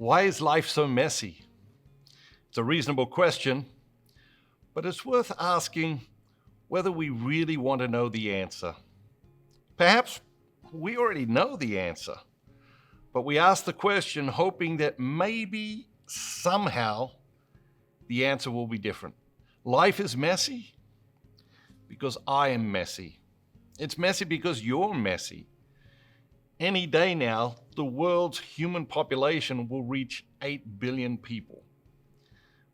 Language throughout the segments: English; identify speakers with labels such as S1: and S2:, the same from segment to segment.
S1: Why is life so messy? It's a reasonable question, but it's worth asking whether we really want to know the answer. Perhaps we already know the answer, but we ask the question hoping that maybe somehow the answer will be different. Life is messy because I am messy. It's messy because you're messy. Any day now, the world's human population will reach 8 billion people.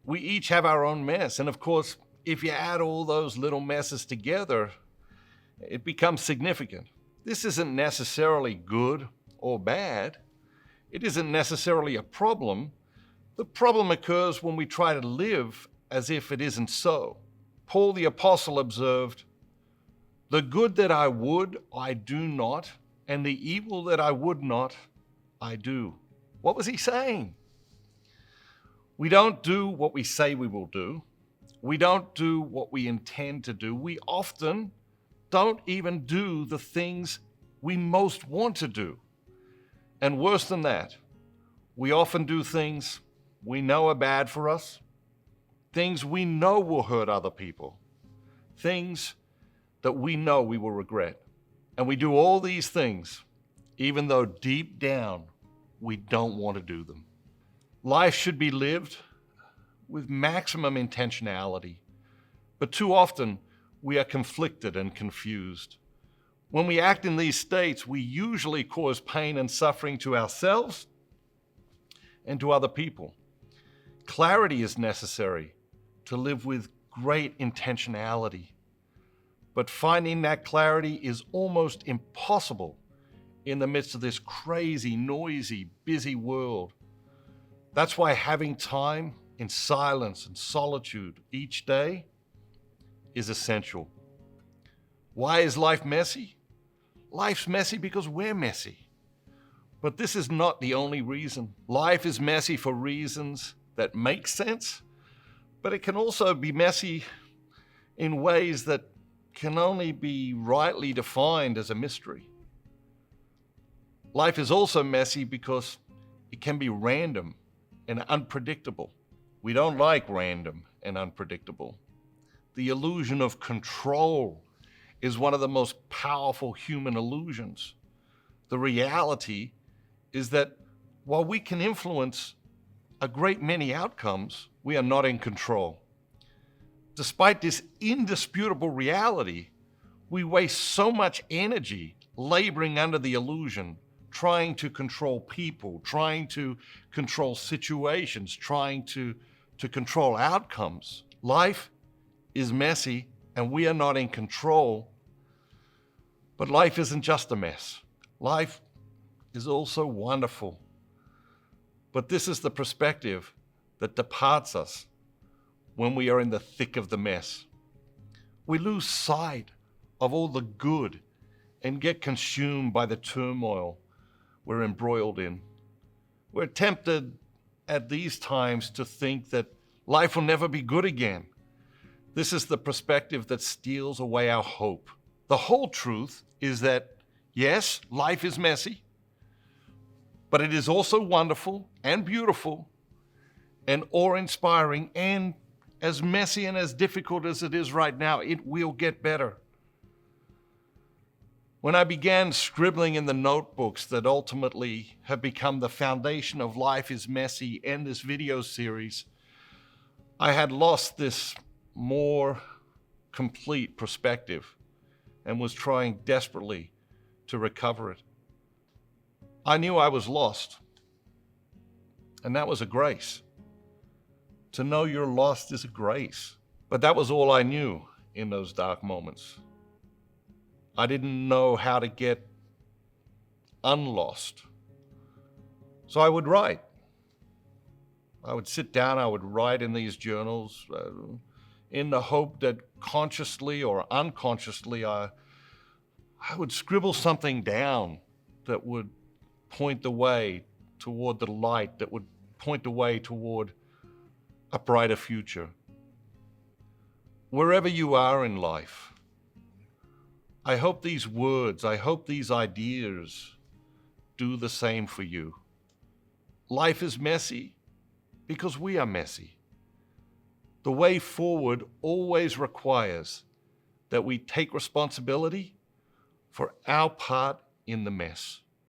S1: We each have our own mess, and of course, if you add all those little messes together, it becomes significant. This isn't necessarily good or bad. It isn't necessarily a problem. The problem occurs when we try to live as if it isn't so. Paul the Apostle observed, "The good that I would, I do not, and the evil that I would not, I do." What was he saying? We don't do what we say we will do. We don't do what we intend to do. We often don't even do the things we most want to do. And worse than that, we often do things we know are bad for us, things we know will hurt other people, things that we know we will regret. And we do all these things, even though deep down, we don't want to do them. Life should be lived with maximum intentionality, but too often we are conflicted and confused. When we act in these states, we usually cause pain and suffering to ourselves and to other people. Clarity is necessary to live with great intentionality. But finding that clarity is almost impossible in the midst of this crazy, noisy, busy world. That's why having time in silence and solitude each day is essential. Why is life messy? Life's messy because we're messy. But this is not the only reason. Life is messy for reasons that make sense, but it can also be messy in ways that can only be rightly defined as a mystery. Life is also messy because it can be random and unpredictable. We don't like random and unpredictable. The illusion of control is one of the most powerful human illusions. The reality is that while we can influence a great many outcomes, we are not in control. Despite this indisputable reality, we waste so much energy laboring under the illusion, trying to control people, trying to control situations, trying to control outcomes. Life is messy and we are not in control. But life isn't just a mess. Life is also wonderful. But this is the perspective that departs us when we are in the thick of the mess. We lose sight of all the good and get consumed by the turmoil we're embroiled in. We're tempted at these times to think that life will never be good again. This is the perspective that steals away our hope. The whole truth is that, yes, life is messy, but it is also wonderful and beautiful and awe-inspiring, and as messy and as difficult as it is right now, it will get better. When I began scribbling in the notebooks that ultimately have become the foundation of Life is Messy and this video series, I had lost this more complete perspective and was trying desperately to recover it. I knew I was lost, and that was a grace. To know you're lost is a grace. But that was all I knew in those dark moments. I didn't know how to get unlost. So I would write. I would sit down, I would write in these journals in the hope that consciously or unconsciously I would scribble something down that would point the way toward the light, that would point the way toward a brighter future. Wherever you are in life, I hope these words, I hope these ideas do the same for you. life is messy because we are messy. The way forward always requires that we take responsibility for our part in the mess.